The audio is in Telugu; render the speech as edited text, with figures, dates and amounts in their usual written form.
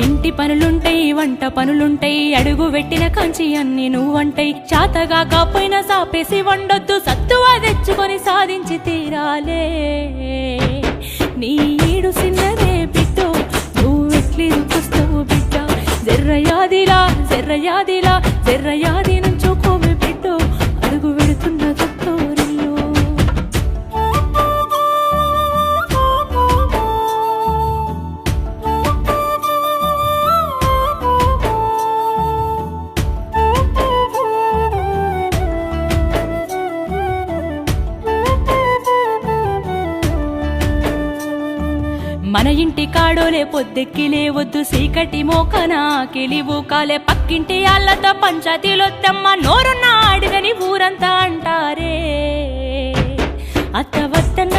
ఇంటి పనులుంటాయి వంట పనులుంటాయి అడుగు పెట్టిన కంచి అన్ని నువ్వంటాయి చాతగా కాపోయినా సాపేసి వండొద్దు సత్తువా తెచ్చుకొని సాధించి తీరాలే నీ ఈడు సిన్నదే బిడ్డో నువ్వెట్లి రుకుస్తావు బిడ్డ జర్రయాదిలా జర్రయాదిలా జర్రయాది నుంచోకోమే బిడ్డో అడుగు పెడుతున్న తొట్టోరిల్లు మన ఇంటి కాడోలే పొద్దెక్కి లేవద్దు సీకటి మోకనా కిలివు కాలే పక్కింటి అల్లతో పంచాయతీలొత్తమ్మ నోరున్న ఆడిదని ఊరంతా అంటారే అత్త వద్దన్న